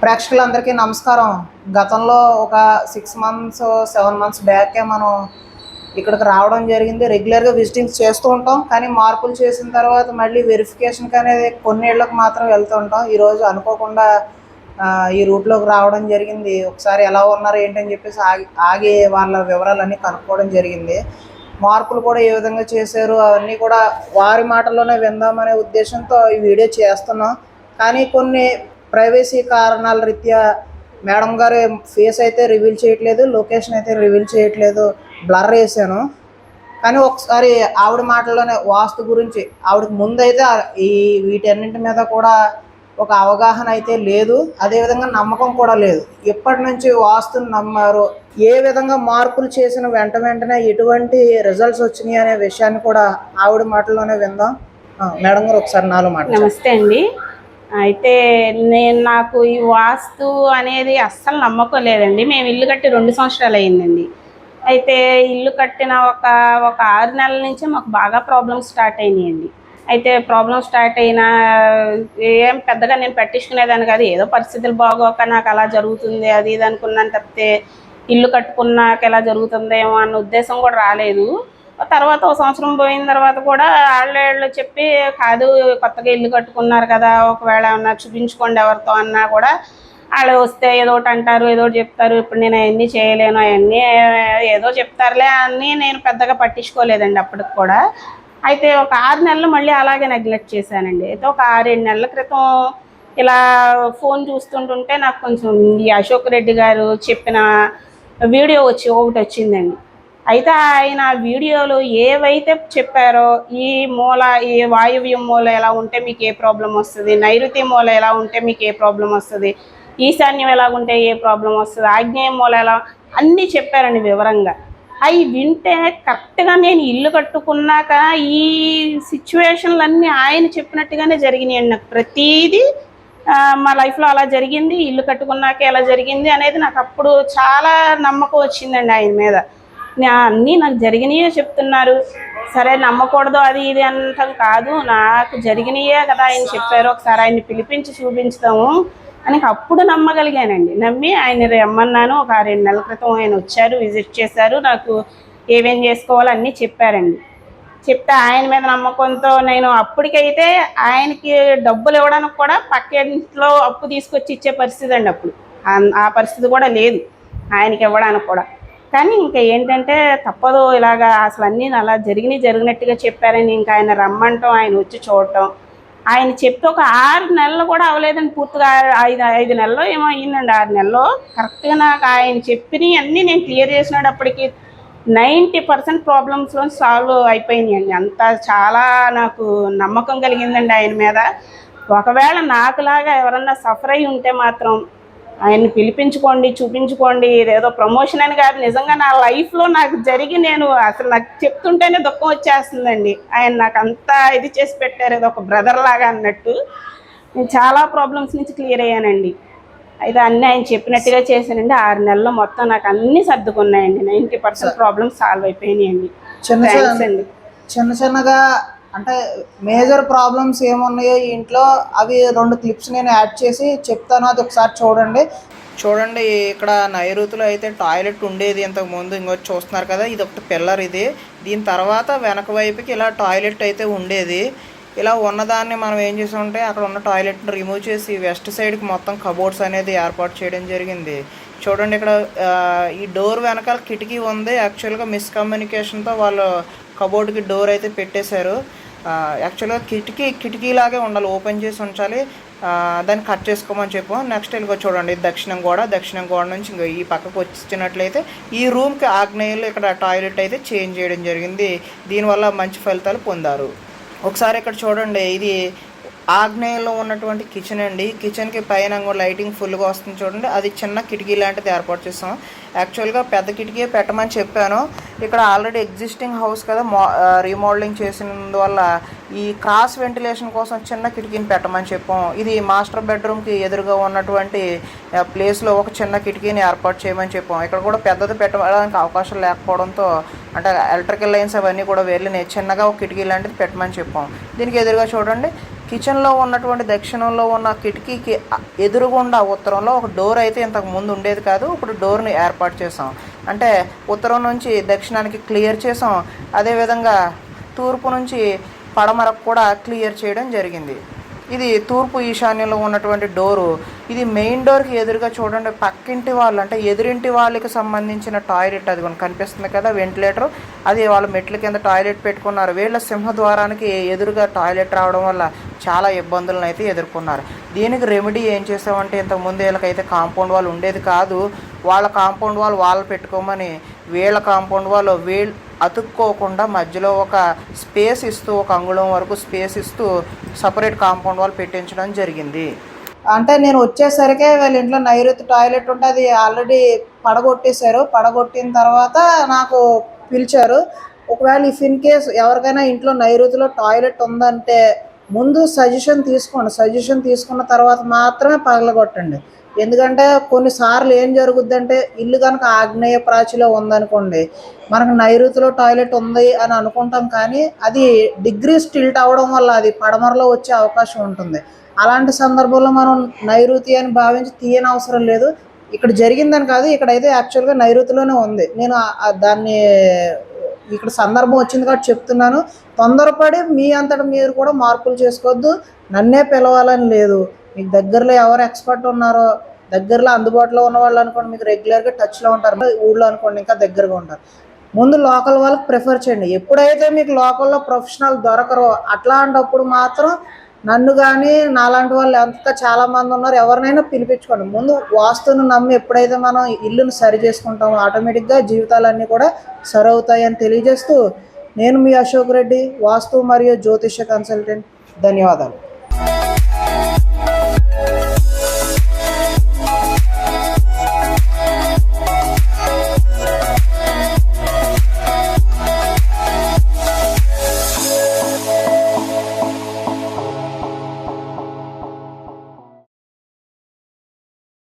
ప్రేక్షకులందరికీ నమస్కారం. గతంలో ఒక 6 మంత్స్, 7 మంత్స్ బ్యాకే మనం ఇక్కడికి రావడం జరిగింది. రెగ్యులర్‌గా విజిటింగ్స్ చేస్తూ ఉంటాం. కానీ మార్పులు చేసిన తర్వాత మళ్ళీ వెరిఫికేషన్‌కి అనేది కొన్నేళ్ళకి మాత్రం వెళ్తూ ఉంటాం. ఈరోజు అనుకోకుండా ఈ రూట్‌లోకి రావడం జరిగింది. ఒకసారి ఎలా ఉన్నారు ఏంటని చెప్పేసి ఆగి వాళ్ళ వివరాలన్నీ కనుక్కోవడం జరిగింది. మార్పులు కూడా ఏ విధంగా చేశారు అవన్నీ కూడా వారి మాటల్లోనే విందామనే ఉద్దేశంతో ఈ వీడియో చేస్తున్నాం. కానీ కొన్ని ప్రైవసీ కారణాల రీత్యా మేడం గారు ఫేస్ అయితే రివీల్ చేయట్లేదు, లొకేషన్ అయితే రివీల్ చేయట్లేదు, బ్లర్ వేసాను. కానీ ఒకసారి ఆవిడ మాటల్లోనే వాస్తు గురించి ఆవిడకి ముందైతే ఈ వీటన్నింటి మీద కూడా ఒక అవగాహన అయితే లేదు, అదేవిధంగా నమ్మకం కూడా లేదు. ఎప్పటి నుంచి వాస్తుని నమ్మారు, ఏ విధంగా మార్పులు చేసిన వెంటనే ఎటువంటి రిజల్ట్స్ వచ్చినాయి అనే విషయాన్ని కూడా ఆవిడ మాటల్లోనే విందాం. మేడం గారు ఒకసారి నాలో మాట. నమస్తే అండి. అయితే నాకు ఈ వాస్తు అనేది అస్సలు నమ్మకం లేదండి. మేము ఇల్లు కట్టి 2 సంవత్సరాలు అయిందండి. అయితే ఇల్లు కట్టిన ఒక 6 నెలల నుంచే మాకు బాగా ప్రాబ్లమ్స్ స్టార్ట్ అయినాయండి. అయితే ప్రాబ్లమ్స్ స్టార్ట్ అయినా ఏం పెద్దగా నేను పట్టించుకునేదాన్ని కాదు. ఏదో పరిస్థితులు బాగోక నాకు అలా జరుగుతుంది అది ఇది అనుకున్నాను తప్పితే ఇల్లు కట్టుకున్నాక ఎలా జరుగుతుందేమో అన్న ఉద్దేశం కూడా రాలేదు. తర్వాత ఒక సంవత్సరం పోయిన తర్వాత కూడా వాళ్ళు చెప్పి కాదు కొత్తగా ఇల్లు కట్టుకున్నారు కదా, ఒకవేళ ఏమన్నా చూపించుకోండి ఎవరితో అన్నా కూడా వాళ్ళు వస్తే ఏదో ఒకటి అంటారు, ఏదో ఒకటి చెప్తారు. ఇప్పుడు నేను అవన్నీ చేయలేను, అవన్నీ ఏదో చెప్తారులే అని నేను పెద్దగా పట్టించుకోలేదండి అప్పటికి కూడా. అయితే ఒక 6 నెలలు మళ్ళీ అలాగే నెగ్లెక్ట్ చేశానండి. అయితే ఒక 6-7 నెలల క్రితం ఇలా ఫోన్ చూస్తుంటుంటే నాకు కొంచెం ఈ అశోక్ రెడ్డి గారు చెప్పిన వీడియో ఒకటి వచ్చిందండి. అయితే ఆయన వీడియోలో ఏవైతే చెప్పారో ఈ వాయువ్యం మూల ఎలా ఉంటే మీకు ఏ ప్రాబ్లం వస్తుంది, నైరుతి మూల ఎలా ఉంటే మీకు ఏ ప్రాబ్లం వస్తుంది, ఈశాన్యం ఎలా ఉంటే ఏ ప్రాబ్లం వస్తుంది, ఆగ్నేయం మూల ఎలా అన్నీ చెప్పారండి వివరంగా. అవి వింటే కరెక్ట్గా నేను ఇల్లు కట్టుకున్నాక ఈ సిచ్యువేషన్లన్నీ ఆయన చెప్పినట్టుగానే జరిగినాయండి. నాకు ప్రతీదీ మా లైఫ్లో అలా జరిగింది, ఇల్లు కట్టుకున్నాక ఎలా జరిగింది అనేది నాకు అప్పుడు చాలా నమ్మకం వచ్చిందండి ఆయన మీద. అన్నీ నాకు జరిగినాయే చెప్తున్నారు, సరే నమ్మకూడదు అది ఇది అనటం కాదు, నాకు జరిగినాయే కదా ఆయన చెప్పారు, ఒకసారి ఆయన్ని పిలిపించి చూపించుతాము అని అప్పుడు నమ్మగలిగానండి. నమ్మి ఆయన రమ్మన్నాను. ఒక 6-7 నెలల క్రితం ఆయన వచ్చారు, విజిట్ చేశారు, నాకు ఏమేం చేసుకోవాలో అన్నీ చెప్పారండి. చెప్తే ఆయన మీద నమ్మకంతో నేను అప్పటికైతే ఆయనకి డబ్బులు ఇవ్వడానికి కూడా పక్కింట్లో అప్పు తీసుకొచ్చి ఇచ్చే పరిస్థితి అండి. అప్పుడు ఆ పరిస్థితి కూడా లేదు ఆయనకి ఇవ్వడానికి కూడా. కానీ ఇంకా ఏంటంటే తప్పదు, ఇలాగా అసలు అన్నీ అలా జరిగినట్టుగా చెప్పారని ఇంకా ఆయన రమ్మంటాం, ఆయన వచ్చి చూడటం. ఆయన చెప్తే ఒక 6 నెలలు కూడా అవ్వలేదండి, పూర్తిగా 5 నెలలు ఏమో అయ్యిందండి. 6 నెలలు కరెక్ట్గా నాకు ఆయన చెప్పినవి అన్నీ నేను క్లియర్ చేసినప్పటికీ 90% ప్రాబ్లమ్స్లో సాల్వ్ అయిపోయినాయండి. అంత చాలా నాకు నమ్మకం కలిగిందండి ఆయన మీద. ఒకవేళ నాకులాగా ఎవరన్నా సఫర్ అయి ఉంటే మాత్రం ఆయన్ని పిలిపించుకోండి, చూపించుకోండి. ఇదేదో ప్రమోషన్ అని కాదు, నిజంగా నా లైఫ్లో నాకు జరిగి నేను అసలు నాకు చెప్తుంటేనే దుఃఖం వచ్చేస్తుందండి. ఆయన నాకు అంతా ఇది చేసి పెట్టారు, ఏదో ఒక బ్రదర్ లాగా అన్నట్టు. నేను చాలా ప్రాబ్లమ్స్ నుంచి క్లియర్ అయ్యానండి. అయితే అన్నీ ఆయన చెప్పినట్టుగా చేశానండి. 6 నెలల్లో మొత్తం నాకు అన్నీ సర్దుకున్నాయండి. 90% ప్రాబ్లమ్స్ సాల్వ్ అయిపోయినాయండి. చిన్న చిన్నగా అంటే మేజర్ ప్రాబ్లమ్స్ ఏమున్నాయో ఇంట్లో అవి 2 క్లిప్స్ నేను యాడ్ చేసి చెప్తాను, అది ఒకసారి చూడండి. ఇక్కడ నైరుతిలో అయితే టాయిలెట్ ఉండేది ఇంతకుముందు, ఇంకొచ్చి చూస్తున్నారు కదా, ఇది ఒకటి పిల్లర్. దీని తర్వాత వెనక వైపుకి ఇలా టాయిలెట్ అయితే ఉండేది. ఇలా ఉన్నదాన్ని మనం ఏం చేసామంటే అక్కడ ఉన్న టాయిలెట్ని రిమూవ్ చేసి వెస్ట్ సైడ్కి మొత్తం కబోర్డ్స్ అనేది ఏర్పాటు చేయడం జరిగింది. చూడండి ఇక్కడ ఈ డోర్ వెనకాల కిటికీ ఉంది. యాక్చువల్గా మిస్కమ్యూనికేషన్తో వాళ్ళు కబోర్డ్కి డోర్ అయితే పెట్టేశారు. యాక్చువల్గా కిటికీలాగే ఉండాలి, ఓపెన్ చేసి ఉంచాలి. దాన్ని కట్ చేసుకోమని చెప్పాం. నెక్స్ట్ ఇదిగో చూడండి, దక్షిణం గోడ నుంచి ఇంకా ఈ పక్కకు వచ్చినట్లయితే ఈ రూమ్కి ఆగ్నేయంలో ఇక్కడ టాయిలెట్ అయితే చేంజ్ చేయడం జరిగింది. దీనివల్ల మంచి ఫలితాలు పొందారు. ఒకసారి ఇక్కడ చూడండి, ఇది ఆగ్నేయంలో ఉన్నటువంటి కిచెన్ అండి. కిచెన్కి పైన కూడా లైటింగ్ ఫుల్గా వస్తుంది చూడండి. అది చిన్న కిటికీ లాంటిది ఏర్పాటు చేస్తాం. యాక్చువల్గా పెద్ద కిటికీ పెట్టమని చెప్పాను. ఇక్కడ ఆల్రెడీ ఎగ్జిస్టింగ్ హౌస్ కదా, రీమోడలింగ్ చేసినందువల్ల ఈ క్రాస్ వెంటిలేషన్ కోసం చిన్న కిటికీని పెట్టమని చెప్పాం. ఇది మాస్టర్ బెడ్రూమ్కి ఎదురుగా ఉన్నటువంటి ప్లేస్లో ఒక చిన్న కిటికీని ఏర్పాటు చేయమని చెప్పాం. ఇక్కడ కూడా పెద్దది పెట్టడానికి అవకాశం లేకపోవడంతో అంటే ఎలక్ట్రికల్ లైన్స్ అవన్నీ కూడా వెళ్ళినాయి, చిన్నగా ఒక కిటికీ లాంటిది పెట్టమని చెప్పాం. దీనికి ఎదురుగా చూడండి కిచెన్లో ఉన్నటువంటి దక్షిణంలో ఉన్న కిటికీకి ఎదురుగుండా ఉత్తరంలో ఒక డోర్ అయితే ఇంతకు ముందు ఉండేది కాదు. ఇప్పుడు డోర్ని ఏర్పాటు చేసాం. అంటే ఉత్తరం నుంచి దక్షిణానికి క్లియర్ చేసాం. అదేవిధంగా తూర్పు నుంచి పడమరకు కూడా క్లియర్ చేయడం జరిగింది. ఇది తూర్పు ఈశాన్యంలో ఉన్నటువంటి డోరు. ఇది మెయిన్ డోర్కి ఎదురుగా చూడండి, పక్కింటి వాళ్ళు అంటే ఎదురింటి వాళ్ళకి సంబంధించిన టాయిలెట్ అది కూడా కనిపిస్తుంది కదా, వెంటిలేటర్. అది వాళ్ళ మెట్ల కింద టాయిలెట్ పెట్టుకున్నారు. వీళ్ళ సింహద్వారానికి ఎదురుగా టాయిలెట్ రావడం వల్ల చాలా ఇబ్బందులను అయితే ఎదుర్కొన్నారు. దీనికి రెమెడీ ఏం చేసామంటే, ఇంతకుముందు వీళ్ళకైతే కాంపౌండ్ వాల్ ఉండేది కాదు. వాళ్ళ కాంపౌండ్ వాల్ వాళ్ళు పెట్టుకోమని వీళ్ళ కాంపౌండ్ వాల్ వీళ్ళు అతుక్కోకుండా మధ్యలో ఒక స్పేస్ ఇస్తూ, ఒక అంగుళం వరకు స్పేస్ ఇస్తూ సపరేట్ కాంపౌండ్ వాల్ పెట్టించడం జరిగింది. అంటే నేను వచ్చేసరికి వాళ్ళ ఇంట్లో నైరుతి టాయిలెట్ ఉంటే అది ఆల్రెడీ పడగొట్టేశారు. పడగొట్టిన తర్వాత నాకు పిలిచారు. ఒకవేళ ఇఫ్ ఇన్ కేస్ ఎవరికైనా ఇంట్లో నైరుతిలో టాయిలెట్ ఉందంటే ముందు సజెషన్ తీసుకోండి. సజెషన్ తీసుకున్న తర్వాత మాత్రమే పగలగొట్టండి. ఎందుకంటే కొన్నిసార్లు ఏం జరుగుద్దంటే, ఇల్లు కనుక ఆగ్నేయ ప్రాచిలో ఉందనుకోండి, మనకు నైరుతిలో టాయిలెట్ ఉంది అని అనుకుంటాం, కానీ అది డిగ్రీస్ టిల్ట్ అవ్వడం వల్ల అది పడమరలో వచ్చే అవకాశం ఉంటుంది. అలాంటి సందర్భంలో మనం నైరుతి అని భావించి తీయని అవసరం లేదు. ఇక్కడ జరిగిందని కాదు, ఇక్కడైతే యాక్చువల్గా నైరుతిలోనే ఉంది. నేను దాన్ని ఇక్కడ సందర్భం వచ్చింది కాబట్టి చెప్తున్నాను. తొందరపడి మీ అంతటా మీరు కూడా మార్పులు చేసుకోవద్దు. నన్నే పిలవాలని లేదు. మీకు దగ్గరలో ఎవరు ఎక్స్పర్ట్ ఉన్నారో, దగ్గరలో అందుబాటులో ఉన్న వాళ్ళు అనుకోండి, మీకు రెగ్యులర్గా టచ్లో ఉంటారు. ఊళ్ళో అనుకోండి ఇంకా దగ్గరగా ఉంటారు. ముందు లోకల్ వాళ్ళకి ప్రిఫర్ చేయండి. ఎప్పుడైతే మీకు లోకల్లో ప్రొఫెషనల్ దొరకరో అట్లాంటప్పుడు మాత్రం నన్ను కానీ నాలాంటి వాళ్ళు ఎంత చాలామంది ఉన్నారు, ఎవరినైనా పిలిపించుకోండి. ముందు వాస్తును నమ్మి ఎప్పుడైతే మనం ఇల్లును సరి చేసుకుంటామో ఆటోమేటిక్గా జీవితాలన్నీ కూడా సరి అవుతాయని తెలియజేస్తూ, నేను మీ అశోక్ రెడ్డి, వాస్తు మరియు జ్యోతిష కన్సల్టెంట్. ధన్యవాదాలు.